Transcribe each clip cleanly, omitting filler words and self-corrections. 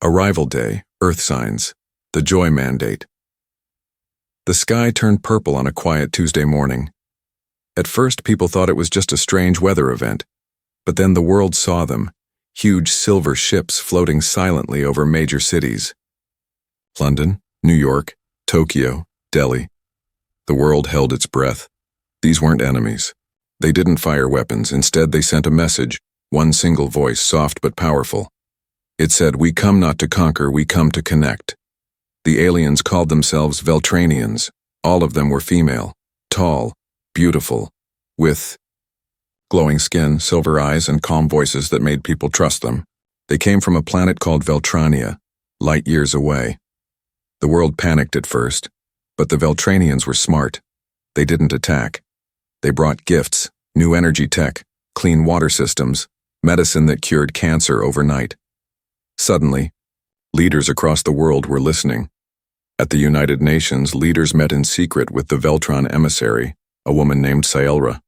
Arrival day, Earth signs, the Joy Mandate. The sky turned purple on a quiet Tuesday morning. At first, people thought it was just a strange weather event, but then the world saw them, huge silver ships floating silently over major cities. London, New York, Tokyo, Delhi. The world held its breath. These weren't enemies. They didn't fire weapons. Instead, they sent a message, one single voice, soft but powerful. It said, "We come not to conquer, we come to connect." The aliens called themselves Veltranians. All of them were female, tall, beautiful, with glowing skin, silver eyes, and calm voices that made people trust them. They came from a planet called Veltrania, light years away. The world panicked at first, but the Veltranians were smart. They didn't attack. They brought gifts, new energy tech, clean water systems, medicine that cured cancer overnight. Suddenly, leaders across the world were listening. At the United Nations, leaders met in secret with the Veltron emissary, a woman named Scielra.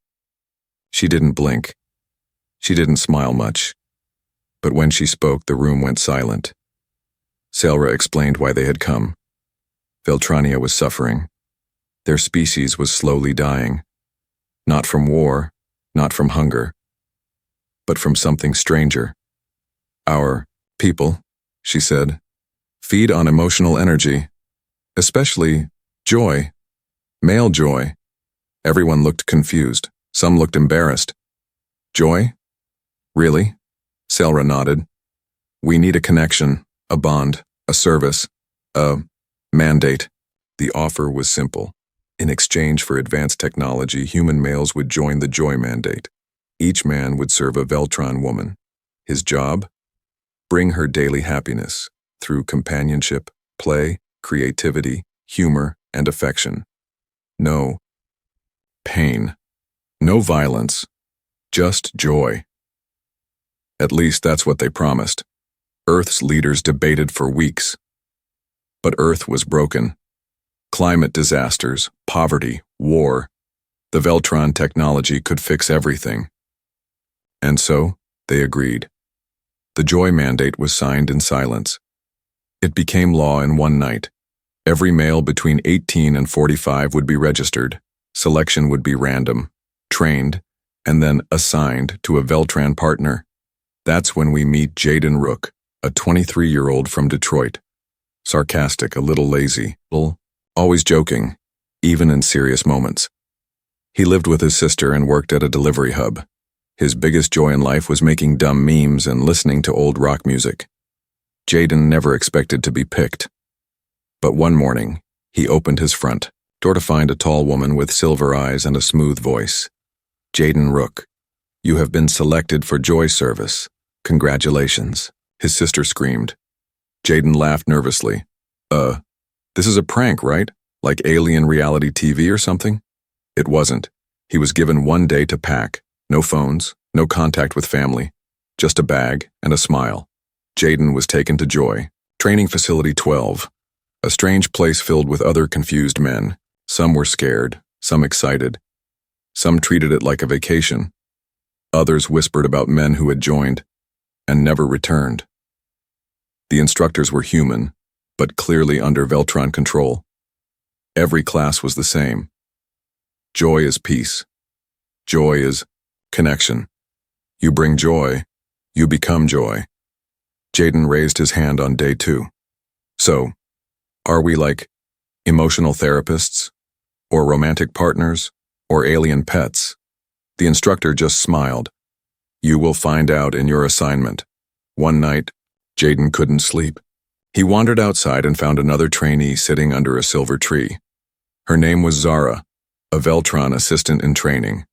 She didn't blink. She didn't smile much. But when she spoke, the room went silent. Scielra explained why they had come. Veltrania was suffering. Their species was slowly dying. Not from war, not from hunger, but from something stranger. Our people, she said, feed on emotional energy, especially joy, male joy. Everyone looked confused. Some looked embarrassed. Joy? Really? Scielra nodded. We need a connection, a bond, a service, a mandate. The offer was simple. In exchange for advanced technology, human males would join the Joy Mandate. Each man would serve a Veltron woman. His job? Bring her daily happiness through companionship, play, creativity, humor, and affection. No pain. No violence. Just joy. At least that's what they promised. Earth's leaders debated for weeks. But Earth was broken. Climate disasters, poverty, war. The Veltron technology could fix everything. And so, they agreed. The Joy Mandate was signed in silence. It became law in one night. Every male between 18 and 45 would be registered. Selection would be random, trained, and then assigned to a Veltran partner. That's when we meet Jaden Rook, a 23-year-old from Detroit. Sarcastic, a little lazy, always joking, even in serious moments. He lived with his sister and worked at a delivery hub. His biggest joy in life was making dumb memes and listening to old rock music. Jaden never expected to be picked. But one morning, he opened his front door to find a tall woman with silver eyes and a smooth voice. Jaden Rook, you have been selected for Joy Service. Congratulations, his sister screamed. Jaden laughed nervously. This is a prank, right? Like alien reality TV or something? It wasn't. He was given 1 day to pack. No phones, no contact with family, just a bag and a smile. Jaden was taken to Joy, Training Facility 12, a strange place filled with other confused men. Some were scared, some excited. Some treated it like a vacation. Others whispered about men who had joined and never returned. The instructors were human, but clearly under Veltron control. Every class was the same. Joy is peace. Joy is connection. You bring joy, you become joy. Jaden raised his hand on day 2. So, are we like emotional therapists? Or romantic partners? Or alien pets? The instructor just smiled. You will find out in your assignment. One night, Jaden couldn't sleep. He wandered outside and found another trainee sitting under a silver tree. Her name was Zara, a Veltron assistant in training.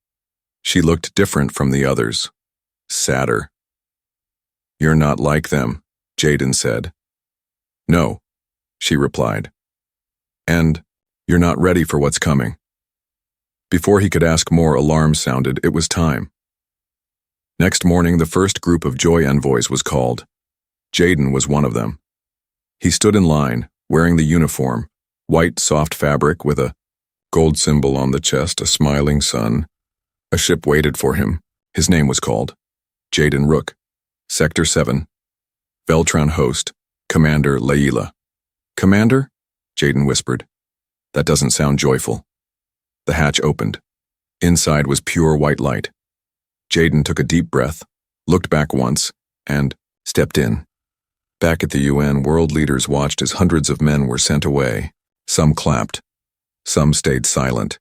She looked different from the others, sadder. You're not like them, Jaden said. No, she replied. And you're not ready for what's coming. Before he could ask more, alarms sounded. It was time. Next morning, the first group of Joy envoys was called. Jaden was one of them. He stood in line, wearing the uniform, white soft fabric with a gold symbol on the chest, a smiling sun. A ship waited for him. His name was called. Jaden Rook, Sector 7. Veltron host, Commander Layla. Commander? Jaden whispered. That doesn't sound joyful. The hatch opened. Inside was pure white light. Jaden took a deep breath, looked back once, and stepped in. Back at the UN, world leaders watched as hundreds of men were sent away. Some clapped. Some stayed silent.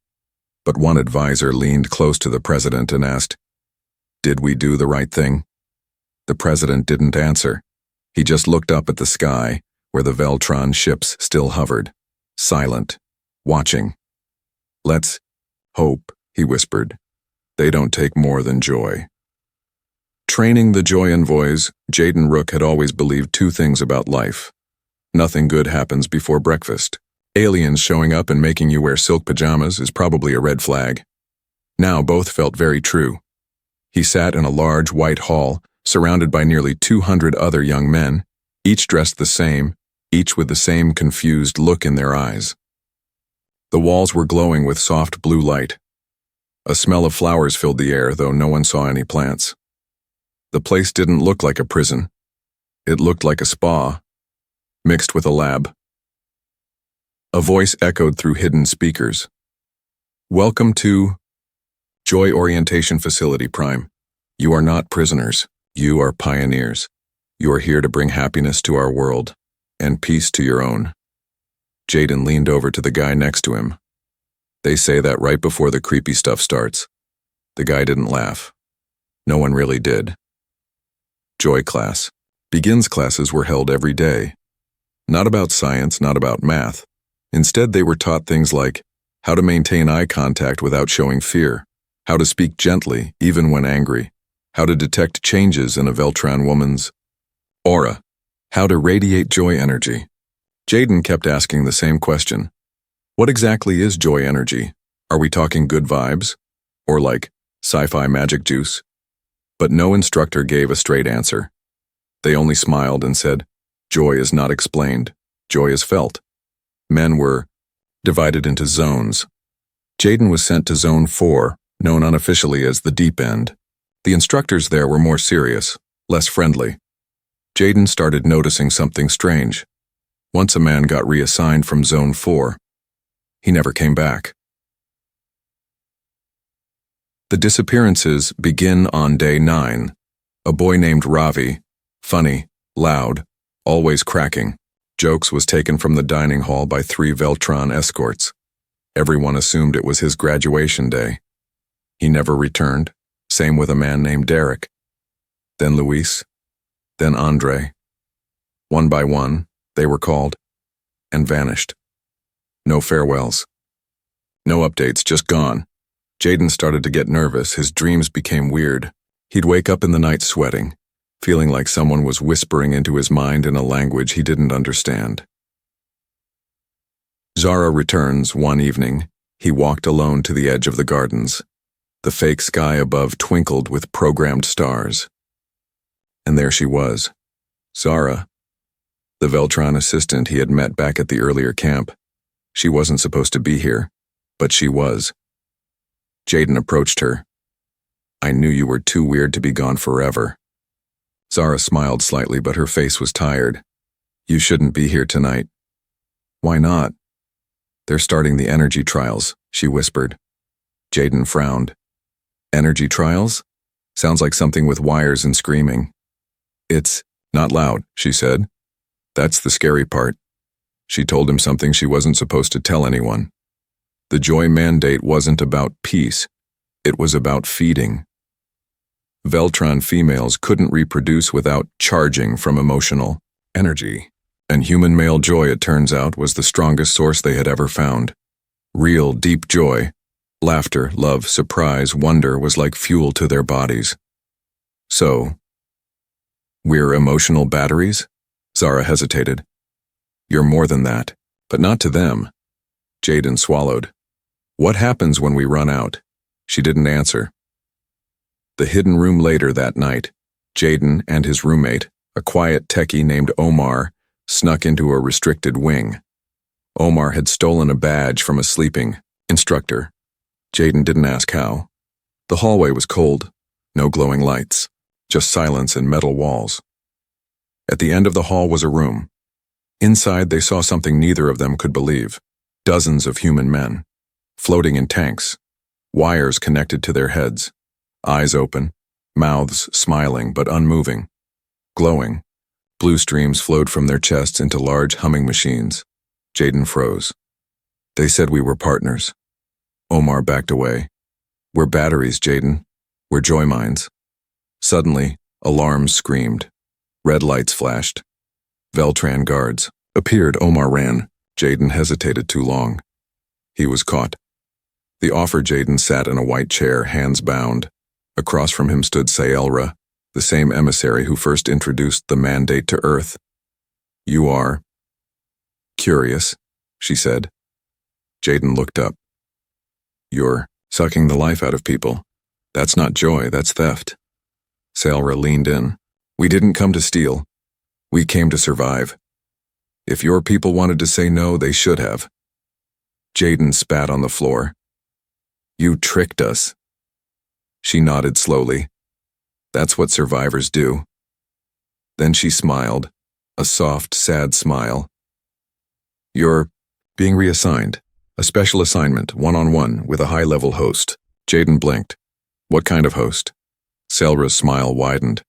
But one advisor leaned close to the president and asked, "Did we do the right thing?" The president didn't answer. He just looked up at the sky, where the Veltron ships still hovered, silent, watching. "Let's hope," he whispered. "They don't take more than joy." Training the Joy Envoys, Jaden Rook had always believed two things about life. Nothing good happens before breakfast. Aliens showing up and making you wear silk pajamas is probably a red flag. Now both felt very true. He sat in a large white hall, surrounded by nearly 200 other young men, each dressed the same, each with the same confused look in their eyes. The walls were glowing with soft blue light. A smell of flowers filled the air, though no one saw any plants. The place didn't look like a prison. It looked like a spa, mixed with a lab. A voice echoed through hidden speakers. "Welcome to Joy Orientation Facility, Prime. You are not prisoners. You are pioneers. You are here to bring happiness to our world, and peace to your own." Jaden leaned over to the guy next to him. They say that right before the creepy stuff starts. The guy didn't laugh. No one really did. Joy class. Begins classes were held every day. Not about science, not about math. Instead, they were taught things like how to maintain eye contact without showing fear, how to speak gently, even when angry, how to detect changes in a Veltron woman's aura, how to radiate joy energy. Jaden kept asking the same question. What exactly is joy energy? Are we talking good vibes? Or like sci-fi magic juice? But no instructor gave a straight answer. They only smiled and said, "Joy is not explained. Joy is felt." Men were divided into zones. Jaden was sent to Zone 4, known unofficially as the Deep End. The instructors there were more serious, less friendly. Jaden started noticing something strange. Once a man got reassigned from Zone 4, he never came back. The disappearances begin on day 9. A boy named Ravi, funny, loud, always cracking jokes, was taken from the dining hall by 3 Veltron escorts. Everyone assumed it was his graduation day. He never returned, same with a man named Derek. Then Luis, then Andre. One by one, they were called and vanished. No farewells. No updates, just gone. Jaden started to get nervous. His dreams became weird. He'd wake up in the night sweating, feeling like someone was whispering into his mind in a language he didn't understand. Zara returns one evening. He walked alone to the edge of the gardens. The fake sky above twinkled with programmed stars. And there she was, Zara, the Veltron assistant he had met back at the earlier camp. She wasn't supposed to be here, but she was. Jaden approached her. "I knew you were too weird to be gone forever." Zara smiled slightly, but her face was tired. "You shouldn't be here tonight." "Why not?" "They're starting the energy trials," she whispered. Jaden frowned. "Energy trials? Sounds like something with wires and screaming." "It's not loud," she said. "That's the scary part." She told him something she wasn't supposed to tell anyone. The Joy Mandate wasn't about peace. It was about feeding. Veltron females couldn't reproduce without charging from emotional energy. And human male joy, it turns out, was the strongest source they had ever found. Real, deep joy, laughter, love, surprise, wonder was like fuel to their bodies. "So, we're emotional batteries?" Zara hesitated. "You're more than that, but not to them." Jaden swallowed. "What happens when we run out?" She didn't answer. The hidden room later that night, Jaden and his roommate, a quiet techie named Omar, snuck into a restricted wing. Omar had stolen a badge from a sleeping instructor. Jaden didn't ask how. The hallway was cold, no glowing lights, just silence and metal walls. At the end of the hall was a room, Inside, they saw something neither of them could believe. Dozens of human men, floating in tanks, wires connected to their heads, eyes open, mouths smiling but unmoving, glowing. Blue streams flowed from their chests into large humming machines. Jaden froze. They said we were partners. Omar backed away. We're batteries, Jaden. We're joy mines. Suddenly, alarms screamed. Red lights flashed. Veltran guards appeared. Omar ran. Jaden hesitated too long. He was caught. The offer Jaden sat in a white chair, hands bound. Across from him stood Saelra, the same emissary who first introduced the mandate to Earth. You are curious, she said. Jaden looked up. You're sucking the life out of people. That's not joy, that's theft. Saelra leaned in. We didn't come to steal. We came to survive. If your people wanted to say no, they should have. Jaden spat on the floor. You tricked us. She nodded slowly. That's what survivors do. Then she smiled, a soft, sad smile. You're being reassigned. A special assignment, one-on-one, with a high-level host. Jaden blinked. What kind of host? Saelra's smile widened.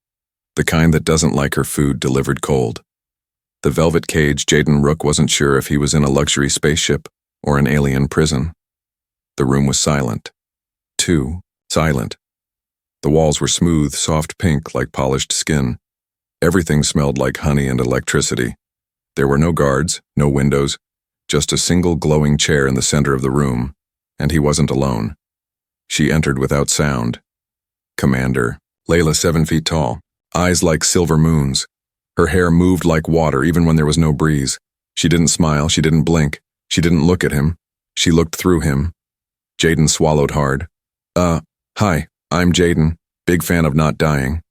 The kind that doesn't like her food delivered cold. The velvet cage, Jaden Rook wasn't sure if he was in a luxury spaceship or an alien prison. The room was silent. Too silent. The walls were smooth, soft pink like polished skin. Everything smelled like honey and electricity. There were no guards, no windows, just a single glowing chair in the center of the room, and he wasn't alone. She entered without sound. Commander, Layla 7 feet tall, eyes like silver moons. Her hair moved like water even when there was no breeze. She didn't smile, she didn't blink, she didn't look at him. She looked through him. Jaden swallowed hard. Hi, I'm Jaden, big fan of not dying.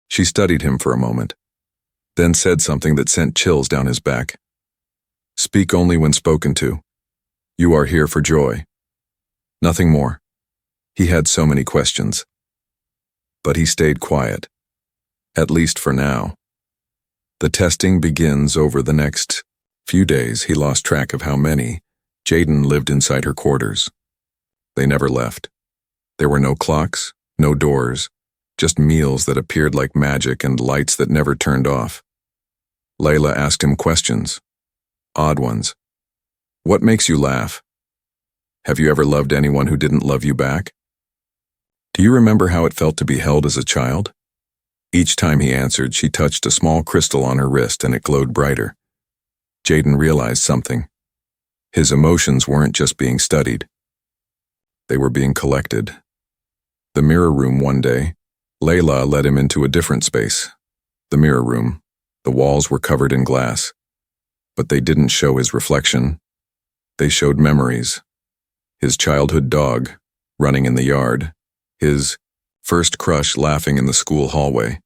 She studied him for a moment, then said something that sent chills down his back. Speak only when spoken to. You are here for joy. Nothing more. He had so many questions. But he stayed quiet. At least for now. The testing begins over the next few days. He lost track of how many. Jaden lived inside her quarters. They never left. There were no clocks, no doors, just meals that appeared like magic and lights that never turned off. Layla asked him questions. Odd ones. What makes you laugh? Have you ever loved anyone who didn't love you back? Do you remember how it felt to be held as a child? Each time he answered, she touched a small crystal on her wrist and it glowed brighter. Jaden realized something. His emotions weren't just being studied. They were being collected. The mirror room one day, Layla led him into a different space. The mirror room. The walls were covered in glass. But they didn't show his reflection. They showed memories. His childhood dog, running in the yard. His first crush laughing in the school hallway.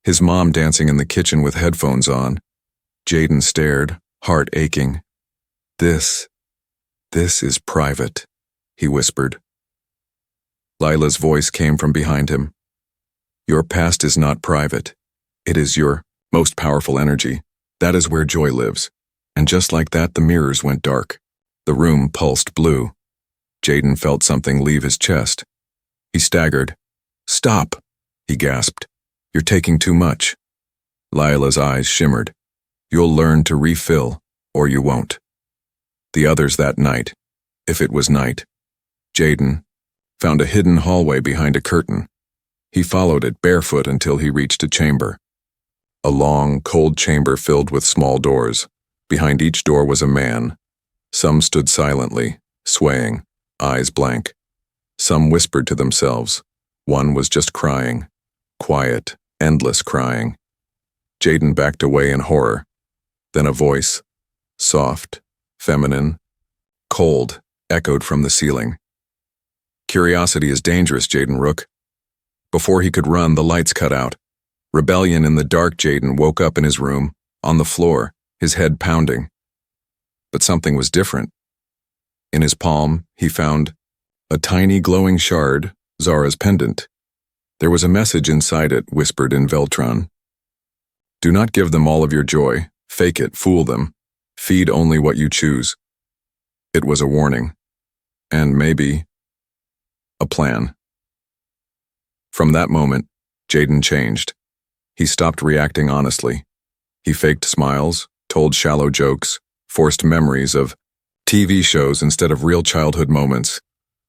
His mom dancing in the kitchen with headphones on. Jaden stared, heart aching. This is private, he whispered. Lila's voice came from behind him. Your past is not private. It is your most powerful energy. That is where joy lives. And just like that, the mirrors went dark. The room pulsed blue. Jaden felt something leave his chest. He staggered. Stop, he gasped. You're taking too much. Lila's eyes shimmered. You'll learn to refill, or you won't. The others that night, if it was night, Jaden found a hidden hallway behind a curtain. He followed it barefoot until he reached a chamber. A long, cold chamber filled with small doors. Behind each door was a man. Some stood silently, swaying, eyes blank. Some whispered to themselves. One was just crying. Quiet, endless crying. Jaden backed away in horror. Then a voice, soft, feminine, cold, echoed from the ceiling. Curiosity is dangerous, Jaden Rook. Before he could run, the lights cut out. Rebellion in the dark. Jaden woke up in his room, on the floor, his head pounding. But something was different. In his palm, he found a tiny glowing shard, Zara's pendant. There was a message inside it, whispered in Veltran. Do not give them all of your joy. Fake it, fool them. Feed only what you choose. It was a warning. And maybe a plan. From that moment, Jaden changed. He stopped reacting honestly. He faked smiles, told shallow jokes, forced memories of TV shows instead of real childhood moments.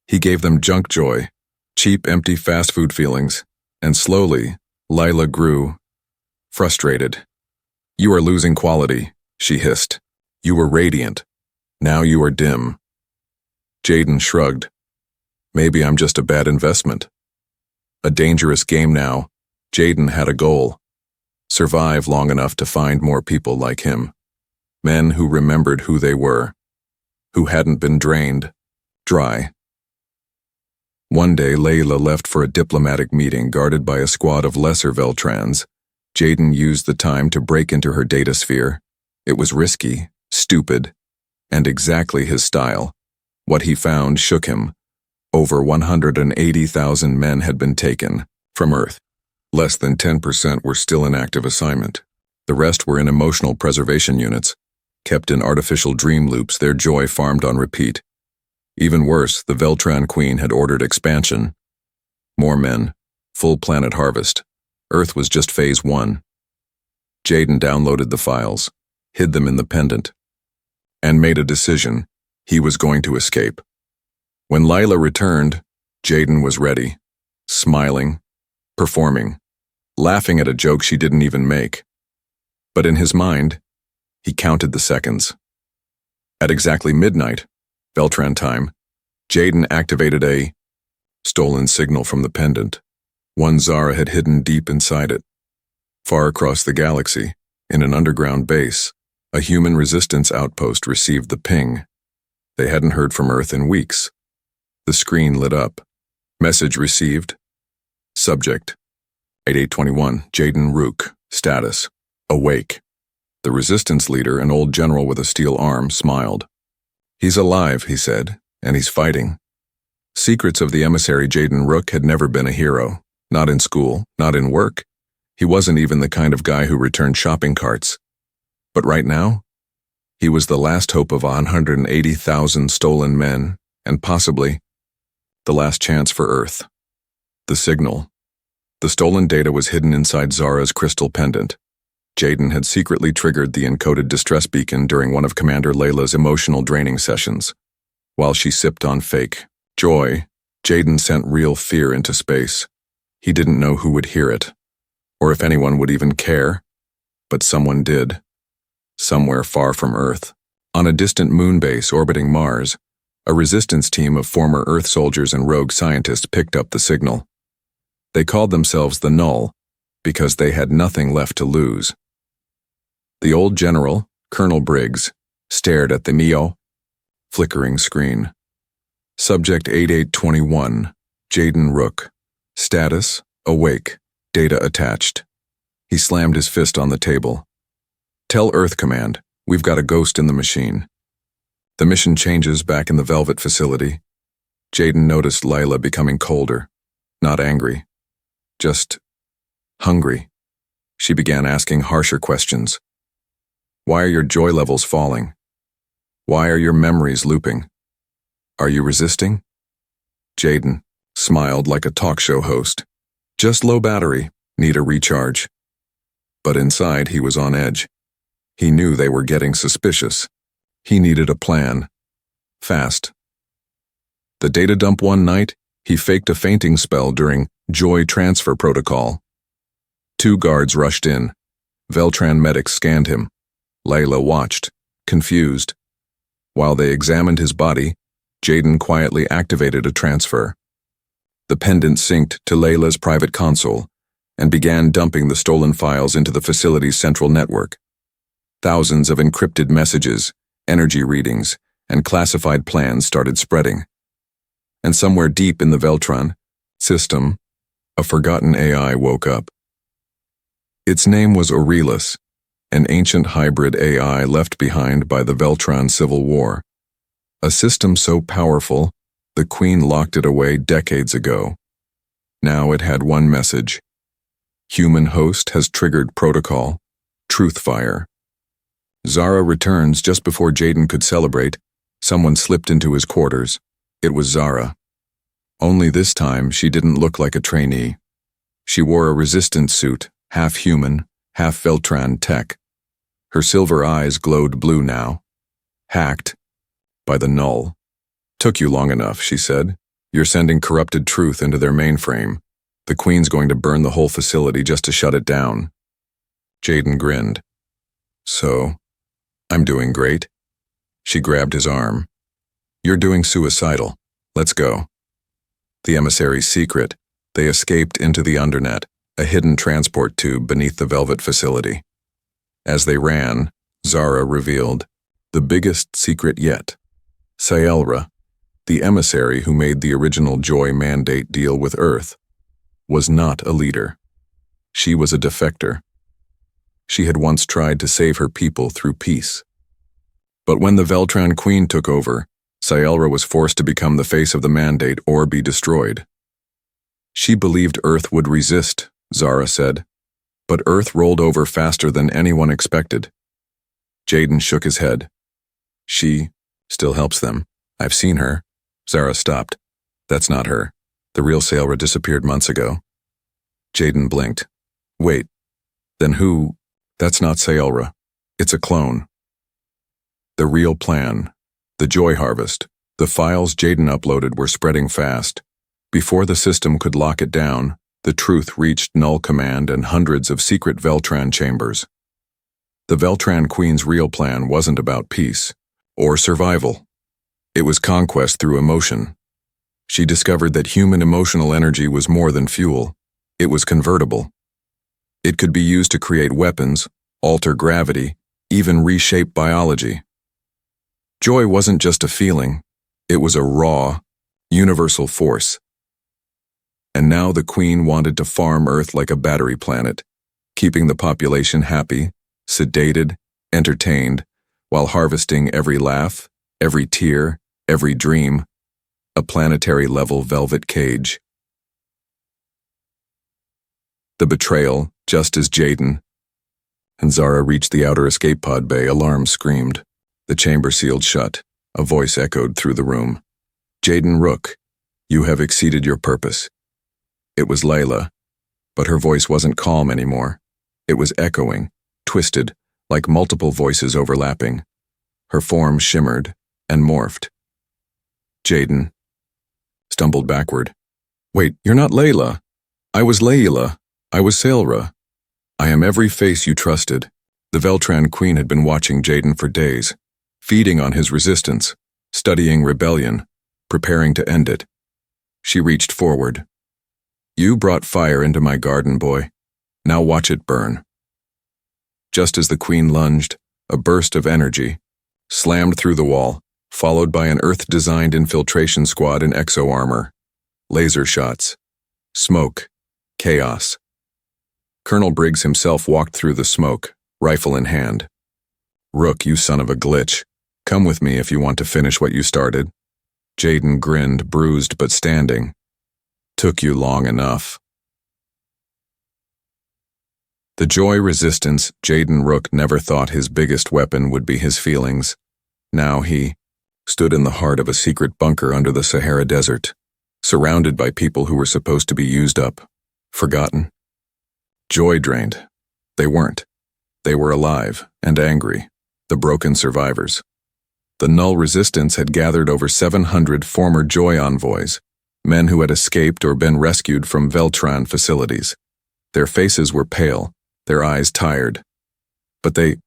He gave them junk joy, cheap, empty fast food feelings, and slowly, Lila grew frustrated. "You are losing quality," she hissed. "You were radiant. Now you are dim." Jaden shrugged. "Maybe I'm just a bad investment." A dangerous game now. Jaden had a goal. Survive long enough to find more people like him. Men who remembered who they were. Who hadn't been drained dry. One day, Layla left for a diplomatic meeting guarded by a squad of lesser Veltrans. Jaden used the time to break into her data sphere. It was risky, stupid, and exactly his style. What he found shook him. Over 180,000 men had been taken from Earth. Less than 10% were still in active assignment. The rest were in emotional preservation units, kept in artificial dream loops, their joy farmed on repeat. Even worse, the Veltran Queen had ordered expansion. More men, full planet harvest. Earth was just phase 1. Jaden downloaded the files, hid them in the pendant, and made a decision. He was going to escape. When Lila returned, Jaden was ready, smiling, performing, laughing at a joke she didn't even make. But in his mind, he counted the seconds. At exactly midnight, Veltran time, Jaden activated a stolen signal from the pendant. One Zara had hidden deep inside it. Far across the galaxy, in an underground base, a human resistance outpost received the ping. They hadn't heard from Earth in weeks. The screen lit up. Message received. Subject: 8821, Jaden Rook. Status: awake. The resistance leader, an old general with a steel arm, smiled. "He's alive," he said, "and he's fighting." Secrets of the emissary Jaden Rook had never been a hero. Not in school, not in work. He wasn't even the kind of guy who returned shopping carts. But right now, he was the last hope of 180,000 stolen men, and possibly the last chance for Earth. The signal. The stolen data was hidden inside Zara's crystal pendant. Jaden had secretly triggered the encoded distress beacon during one of Commander Layla's emotional draining sessions. While she sipped on fake joy, Jaden sent real fear into space. He didn't know who would hear it, or if anyone would even care, but someone did. Somewhere far from Earth, on a distant moon base orbiting Mars, a resistance team of former Earth soldiers and rogue scientists picked up the signal. They called themselves the Null because they had nothing left to lose. The old general, Colonel Briggs, stared at the flickering screen. Subject 8821, Jaden Rook. Status: awake. Data attached. He slammed his fist on the table. "Tell Earth Command, we've got a ghost in the machine." The mission changes back in the Velvet facility. Jaden noticed Lila becoming colder, not angry, just hungry. She began asking harsher questions. Why are your joy levels falling? Why are your memories looping? Are you resisting? Jaden smiled like a talk show host. Just low battery, need a recharge. But inside he was on edge. He knew they were getting suspicious. He needed a plan. Fast. The data dump one night, he faked a fainting spell during Joy Transfer Protocol. 2 guards rushed in. Veltran medics scanned him. Layla watched, confused. While they examined his body, Jaden quietly activated a transfer. The pendant synced to Layla's private console and began dumping the stolen files into the facility's central network. Thousands of encrypted messages, energy readings, and classified plans started spreading. And somewhere deep in the Veltran system, a forgotten AI woke up. Its name was Aurelius, an ancient hybrid AI left behind by the Veltran Civil War. A system so powerful, the Queen locked it away decades ago. Now it had one message. Human host has triggered protocol, Truthfire. Zara returns just before Jaden could celebrate. Someone slipped into his quarters. It was Zara. Only this time, she didn't look like a trainee. She wore a resistance suit, half human, half Veltran tech. Her silver eyes glowed blue now. Hacked by the null. "Took you long enough," she said. "You're sending corrupted truth into their mainframe. The Queen's going to burn the whole facility just to shut it down." Jaden grinned. "So, I'm doing great." She grabbed his arm. "You're doing suicidal. Let's go." The emissary's secret. They escaped into the undernet, a hidden transport tube beneath the Velvet facility. As they ran, Zara revealed the biggest secret yet. Scielra, the emissary who made the original Joy Mandate deal with Earth, was not a leader. She was a defector. She had once tried to save her people through peace. But when the Veltran Queen took over, Scielra was forced to become the face of the Mandate or be destroyed. She believed Earth would resist, Zara said, but Earth rolled over faster than anyone expected. Jaden shook his head. "She still helps them. I've seen her." Zara stopped. "That's not her. The real Scielra disappeared months ago." Jaden blinked. "Wait, then who? That's not Scielra. It's a clone." The real plan. The Joy Harvest. The files Jaden uploaded were spreading fast. Before the system could lock it down, the truth reached Null Command and hundreds of secret Veltran chambers. The Veltran Queen's real plan wasn't about peace or survival. It was conquest through emotion. She discovered that human emotional energy was more than fuel. It was convertible. It could be used to create weapons, alter gravity, even reshape biology. Joy wasn't just a feeling. It was a raw, universal force. And now the Queen wanted to farm Earth like a battery planet, keeping the population happy, sedated, entertained, while harvesting every laugh, every tear, every dream, a planetary-level velvet cage. The betrayal, just as Jaden and Zara reached the outer escape pod bay, alarms screamed. The chamber sealed shut. A voice echoed through the room. "Jaden Rook, you have exceeded your purpose." It was Layla, but her voice wasn't calm anymore. It was echoing, twisted, like multiple voices overlapping. Her form shimmered and morphed. Jaden stumbled backward. "Wait, you're not Layla. I was Layla. I was Scielra. I am every face you trusted." The Veltran Queen had been watching Jaden for days, feeding on his resistance, studying rebellion, preparing to end it. She reached forward. "You brought fire into my garden, boy. Now watch it burn." Just as the Queen lunged, a burst of energy slammed through the wall, followed by an Earth-designed infiltration squad in exo-armor. Laser shots. Smoke. Chaos. Colonel Briggs himself walked through the smoke, rifle in hand. "Rook, you son of a glitch. Come with me if you want to finish what you started." Jaden grinned, bruised but standing. "Took you long enough." The Joy resistance, Jaden Rook never thought his biggest weapon would be his feelings. Now he stood in the heart of a secret bunker under the Sahara Desert, surrounded by people who were supposed to be used up, forgotten. Joy drained. They weren't. They were alive and angry, the broken survivors. The Null Resistance had gathered over 700 former Joy envoys, men who had escaped or been rescued from Veltran facilities. Their faces were pale, their eyes tired. But they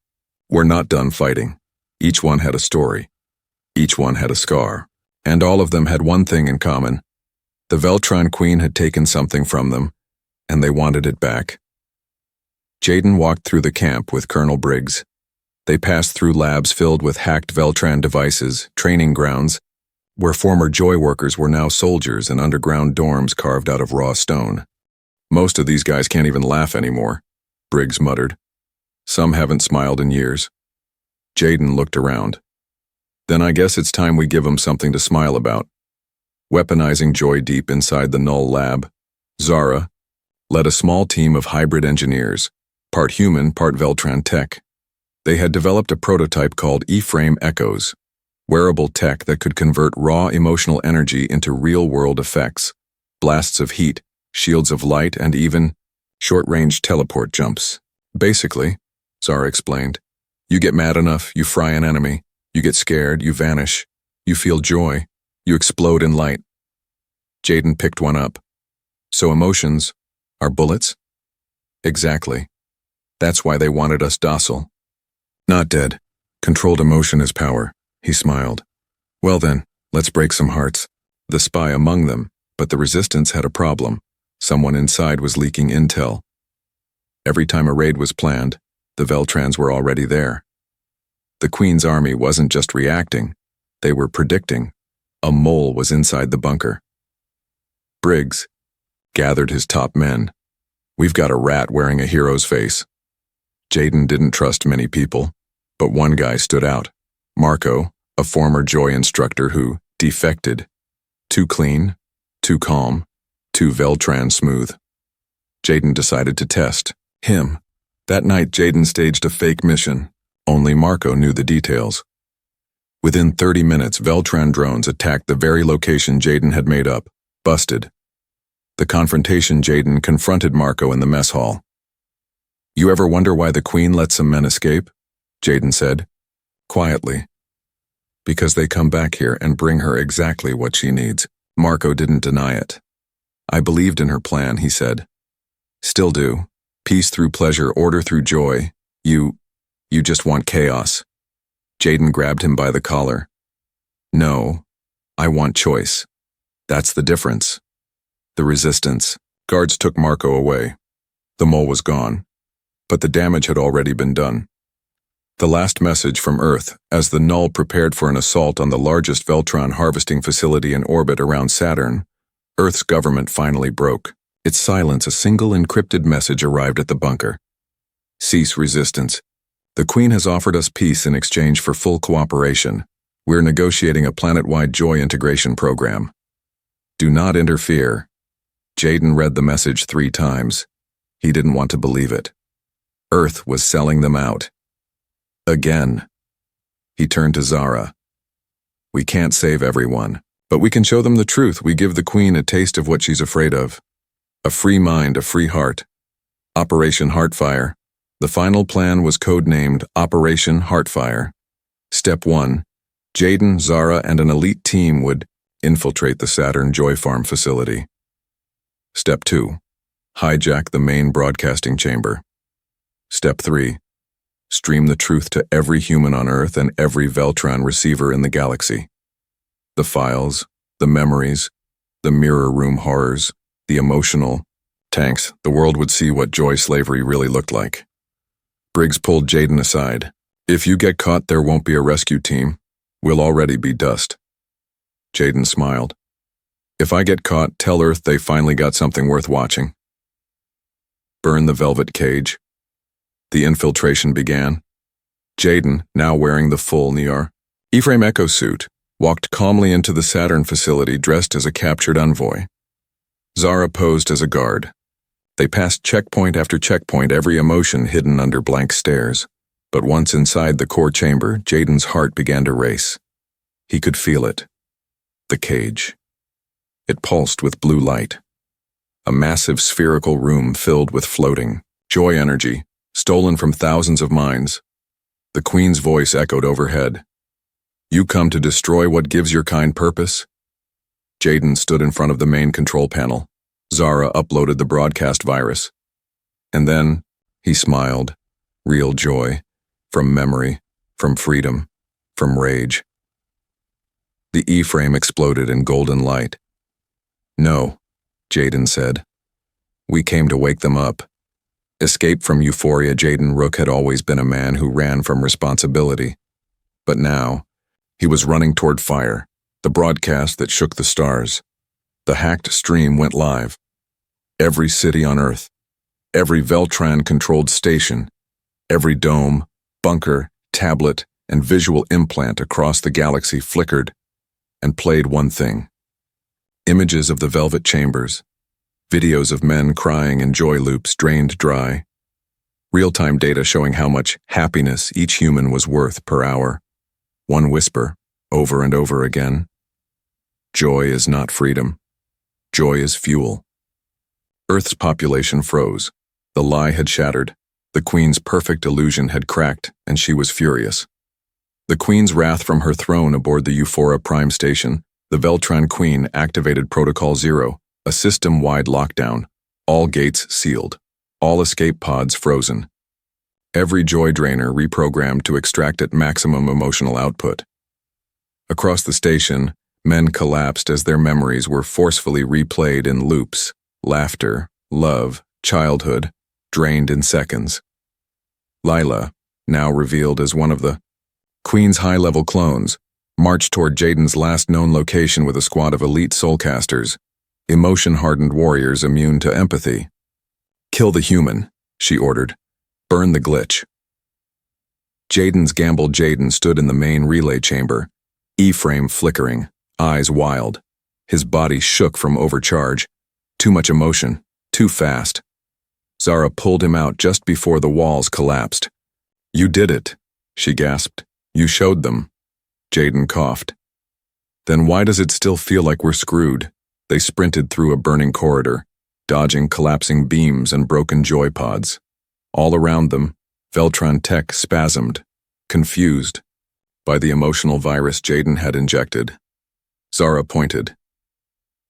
were not done fighting. Each one had a story. Each one had a scar. And all of them had one thing in common. The Veltran Queen had taken something from them, and they wanted it back. Jaden walked through the camp with Colonel Briggs. They passed through labs filled with hacked Veltran devices, training grounds, where former Joy workers were now soldiers, and underground dorms carved out of raw stone. "Most of these guys can't even laugh anymore," Briggs muttered. "Some haven't smiled in years." Jaden looked around. "Then I guess it's time we give them something to smile about." Weaponizing Joy deep inside the Null lab, Zara led a small team of hybrid engineers, part human, part Veltran tech. They had developed a prototype called E-Frame Echoes, wearable tech that could convert raw emotional energy into real-world effects, blasts of heat, shields of light, and even short-range teleport jumps. Basically, Zara explained, you get mad enough, you fry an enemy, you get scared, you vanish, you feel joy, you explode in light. Jaden picked one up. So emotions are bullets? Exactly. That's why they wanted us docile. Not dead. Controlled emotion is power, he smiled. Well then, let's break some hearts. The spy among them, but the resistance had a problem. Someone inside was leaking intel. Every time a raid was planned, the Veltrans were already there. The Queen's army wasn't just reacting, they were predicting. A mole was inside the bunker. Briggs gathered his top men. We've got a rat wearing a hero's face. Jaden didn't trust many people, but one guy stood out. Marco, a former Joy instructor who defected. Too clean, too calm, too Veltran smooth. Jaden decided to test him. That night, Jaden staged a fake mission. Only Marco knew the details. Within 30 minutes, Veltran drones attacked the very location Jaden had made up. Busted. The confrontation, Jaden confronted Marco in the mess hall. You ever wonder why the Queen let some men escape? Jaden said, quietly. Because they come back here and bring her exactly what she needs. Marco didn't deny it. I believed in her plan, he said. Still do. Peace through pleasure, order through joy. You just want chaos. Jaden grabbed him by the collar. No, I want choice. That's the difference. The resistance. Guards took Marco away. The mole was gone. But the damage had already been done. The last message from Earth, as the Null prepared for an assault on the largest Veltron harvesting facility in orbit around Saturn, Earth's government finally broke. Its silence, a single encrypted message arrived at the bunker. Cease resistance. The Queen has offered us peace in exchange for full cooperation. We're negotiating a planet-wide joy integration program. Do not interfere. Jaden read the message 3 times. He didn't want to believe it. Earth was selling them out. Again. He turned to Zara. We can't save everyone, but we can show them the truth. We give the Queen a taste of what she's afraid of. A free mind, a free heart. Operation Heartfire. The final plan was codenamed Operation Heartfire. Step 1. Jaden, Zara, and an elite team would infiltrate the Saturn Joy Farm facility. Step 2. Hijack the main broadcasting chamber. Step 3. Stream the truth to every human on Earth and every Veltran receiver in the galaxy. The files, the memories, the mirror room horrors, the emotional tanks, the world would see what joy slavery really looked like. Briggs pulled Jaden aside. If you get caught, there won't be a rescue team. We'll already be dust. Jaden smiled. If I get caught, tell Earth they finally got something worth watching. Burn the velvet cage. The infiltration began. Jaden, now wearing the full Niar E-Frame Echo suit, walked calmly into the Saturn facility dressed as a captured envoy. Zara posed as a guard. They passed checkpoint after checkpoint, every emotion hidden under blank stares. But once inside the core chamber, Jaden's heart began to race. He could feel it. The cage. It pulsed with blue light. A massive spherical room filled with floating joy energy, stolen from thousands of minds. The Queen's voice echoed overhead. You come to destroy what gives your kind purpose? Jaden stood in front of the main control panel. Zara uploaded the broadcast virus. And then, he smiled. Real joy. From memory. From freedom. From rage. The E-frame exploded in golden light. No, Jaden said. We came to wake them up. Escape from euphoria. Jaden Rook had always been a man who ran from responsibility. But now, he was running toward fire, the broadcast that shook the stars. The hacked stream went live. Every city on Earth, every Veltran-controlled station, every dome, bunker, tablet, and visual implant across the galaxy flickered and played one thing. Images of the velvet chambers, videos of men crying in joy loops drained dry. Real-time data showing how much happiness each human was worth per hour. One whisper, over and over again. Joy is not freedom. Joy is fuel. Earth's population froze. The lie had shattered. The Queen's perfect illusion had cracked, and she was furious. The Queen's wrath from her throne aboard the Euphora Prime Station, the Veltran Queen activated Protocol Zero, a system-wide lockdown, all gates sealed, all escape pods frozen. Every joy drainer reprogrammed to extract at maximum emotional output. Across the station, men collapsed as their memories were forcefully replayed in loops, laughter, love, childhood, drained in seconds. Lila, now revealed as one of the Queen's high-level clones, marched toward Jaden's last known location with a squad of elite soulcasters, emotion-hardened warriors immune to empathy. "Kill the human," she ordered. "Burn the glitch." Jaden's gambled Jaden stood in the main relay chamber, E-frame flickering, eyes wild. His body shook from overcharge. Too much emotion, too fast. Zara pulled him out just before the walls collapsed. "You did it," she gasped. "You showed them." Jaden coughed. "Then why does it still feel like we're screwed?" They sprinted through a burning corridor, dodging collapsing beams and broken joy pods. All around them, Veltran tech spasmed, confused by the emotional virus Jaden had injected. Zara pointed.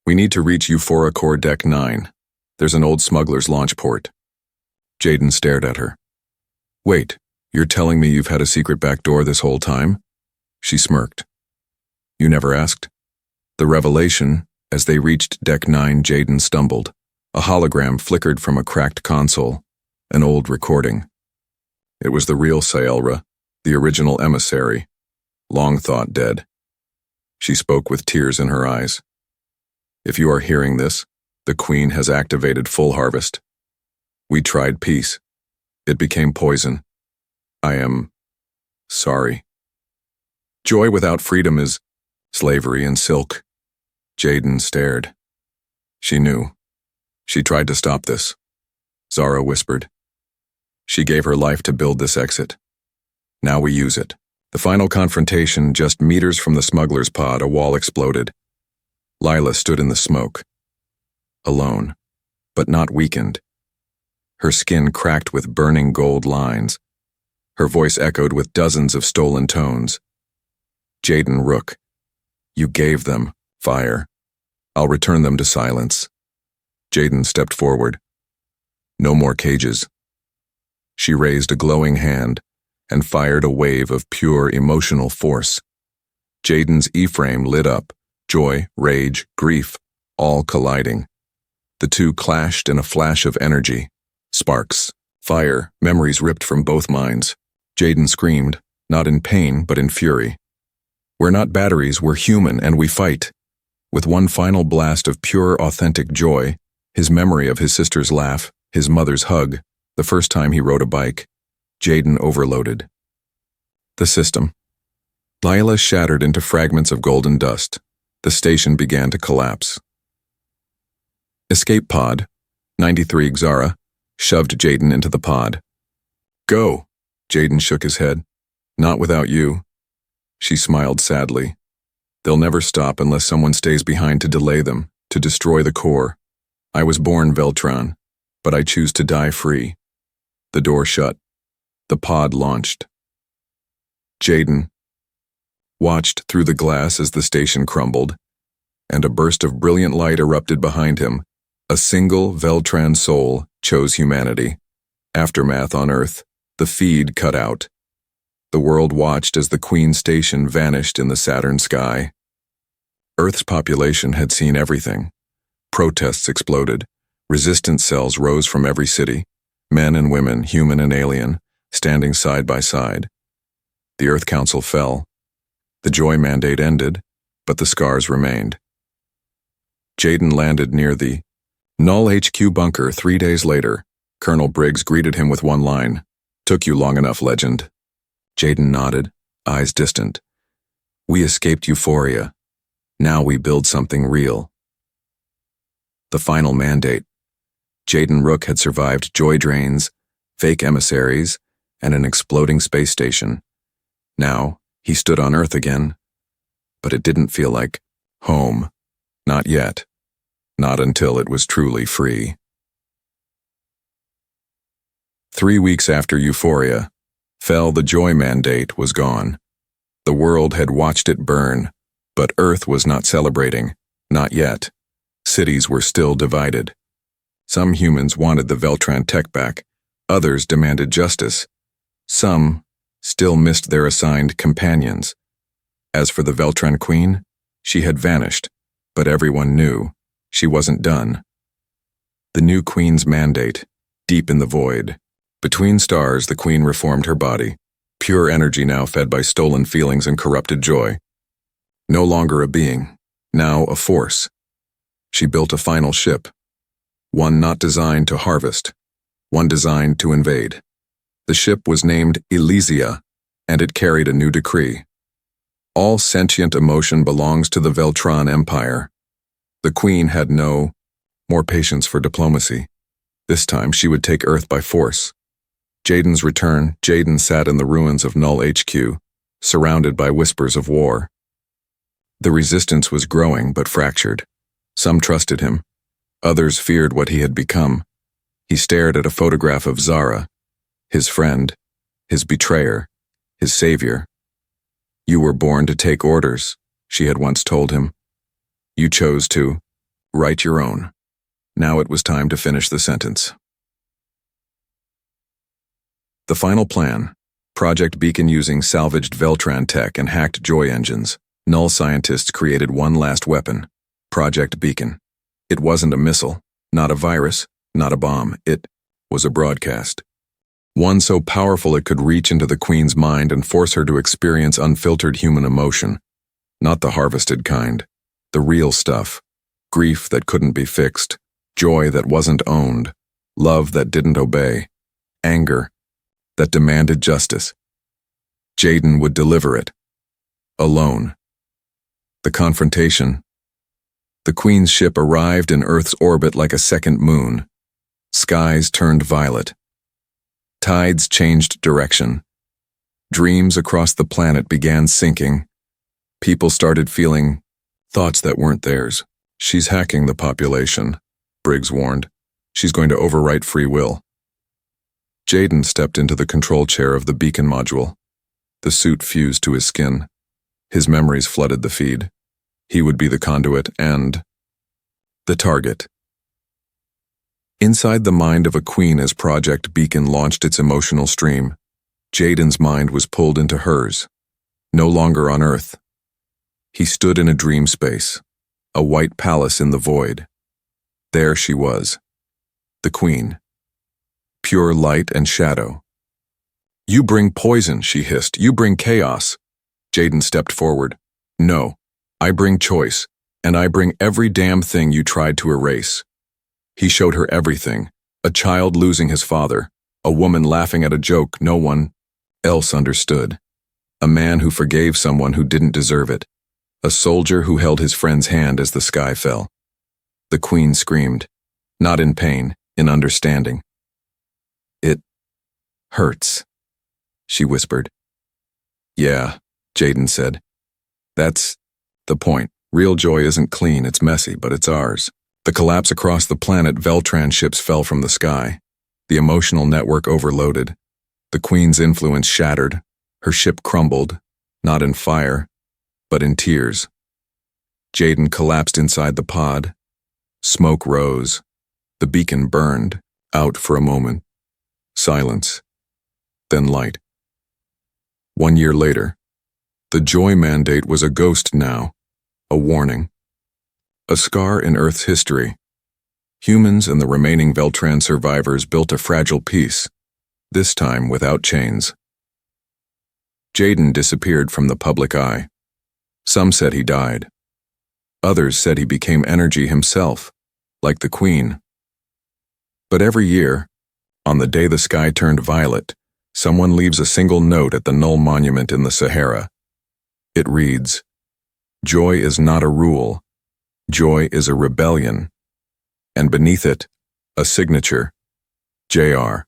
"We need to reach Euphora Core Deck 9. There's an old smuggler's launch port." Jaden stared at her. "Wait, you're telling me you've had a secret back door this whole time?" She smirked. "You never asked?" The revelation, as they reached Deck 9, Jaden stumbled. A hologram flickered from a cracked console, an old recording. It was the real Saelra, the original emissary, long thought dead. She spoke with tears in her eyes. "If you are hearing this, the Queen has activated full harvest. We tried peace. It became poison. I am sorry. Joy without freedom is slavery and silk." Jaden stared. She knew. She tried to stop this. Zara whispered. She gave her life to build this exit. Now we use it. The final confrontation, just meters from the smuggler's pod, a wall exploded. Lila stood in the smoke. Alone, but not weakened. Her skin cracked with burning gold lines. Her voice echoed with dozens of stolen tones. "Jaden Rook, you gave them fire. I'll return them to silence." Jaden stepped forward. "No more cages." She raised a glowing hand and fired a wave of pure emotional force. Jaden's E-frame lit up, joy, rage, grief, all colliding. The two clashed in a flash of energy. Sparks, fire, memories ripped from both minds. Jaden screamed, not in pain but in fury. "We're not batteries, we're human, and we fight." With one final blast of pure, authentic joy, his memory of his sister's laugh, his mother's hug, the first time he rode a bike, Jaden overloaded. The system. Lila shattered into fragments of golden dust. The station began to collapse. Escape pod, 93 Xara, shoved Jaden into the pod. "Go!" Jaden shook his head. "Not without you." She smiled sadly. "They'll never stop unless someone stays behind to delay them, to destroy the core. I was born Veltran, but I choose to die free." The door shut. The pod launched. Jaden watched through the glass as the station crumbled, and a burst of brilliant light erupted behind him. A single Veltran soul chose humanity. Aftermath on Earth. The feed cut out. The world watched as the Queen Station vanished in the Saturn sky. Earth's population had seen everything. Protests exploded. Resistance cells rose from every city. Men and women, human and alien, standing side by side. The Earth Council fell. The Joy Mandate ended, but the scars remained. Jaden landed near the Null HQ bunker 3 days later. Colonel Briggs greeted him with one line. "Took you long enough, legend." Jaden nodded, eyes distant. "We escaped euphoria. Now we build something real." The final mandate. Jaden Rook had survived joy drains, fake emissaries, and an exploding space station. Now, he stood on Earth again, but it didn't feel like home. Not yet. Not until it was truly free. 3 weeks after Euphoria, the Joy Mandate was gone. The world had watched it burn, but Earth was not celebrating. Not yet. Cities were still divided. Some humans wanted the Veltran tech back. Others demanded justice. Some still missed their assigned companions. As for the Veltran Queen, she had vanished, but everyone knew she wasn't done. The new Queen's mandate, deep in the void. Between stars, the Queen reformed her body, pure energy now fed by stolen feelings and corrupted joy. No longer a being, now a force. She built a final ship, one not designed to harvest, one designed to invade. The ship was named Elysia, and it carried a new decree. All sentient emotion belongs to the Veltran Empire. The Queen had no more patience for diplomacy. This time she would take Earth by force. Jaden's return, Jaden sat in the ruins of Null HQ, surrounded by whispers of war. The resistance was growing but fractured. Some trusted him. Others feared what he had become. He stared at a photograph of Zara, his friend, his betrayer, his savior. "You were born to take orders," she had once told him. "You chose to write your own." Now it was time to finish the sentence. The final plan, Project Beacon using salvaged Veltran tech and hacked Joy engines. Null scientists created one last weapon, Project Beacon. It wasn't a missile, not a virus, not a bomb. It was a broadcast. One so powerful it could reach into the Queen's mind and force her to experience unfiltered human emotion. Not the harvested kind. The real stuff. Grief that couldn't be fixed. Joy that wasn't owned. Love that didn't obey. Anger that demanded justice. Jaden would deliver it. Alone. The confrontation. The Queen's ship arrived in Earth's orbit like a second moon. Skies turned violet. Tides changed direction. Dreams across the planet began sinking. People started feeling thoughts that weren't theirs. "She's hacking the population," Briggs warned. "She's going to overwrite free will." Jaden stepped into the control chair of the beacon module. The suit fused to his skin. His memories flooded the feed. He would be the conduit and the target. Inside the mind of a queen as Project Beacon launched its emotional stream, Jaden's mind was pulled into hers, no longer on Earth. He stood in a dream space, a white palace in the void. There she was, the queen. Pure light and shadow. "You bring poison," she hissed. "You bring chaos." Jaden stepped forward. "No, I bring choice, and I bring every damn thing you tried to erase." He showed her everything. A child losing his father. A woman laughing at a joke no one else understood. A man who forgave someone who didn't deserve it. A soldier who held his friend's hand as the sky fell. The Queen screamed. Not in pain, in understanding. "It hurts," she whispered. "Yeah," Jaden said. "That's the point. Real joy isn't clean, it's messy, but it's ours." The collapse across the planet, Veltran ships fell from the sky. The emotional network overloaded. The Queen's influence shattered. Her ship crumbled, not in fire, but in tears. Jaden collapsed inside the pod. Smoke rose. The beacon burned out for a moment. Silence. Then light. 1 year later, the Joy Mandate was a ghost now, a warning. A scar in Earth's history. Humans and the remaining Veltran survivors built a fragile peace, this time without chains. Jaden disappeared from the public eye. Some said he died. Others said he became energy himself, like the Queen. But every year, on the day the sky turned violet, someone leaves a single note at the Null Monument in the Sahara. It reads, "Joy is not a rule. Joy is a rebellion." And beneath it, a signature, Jr.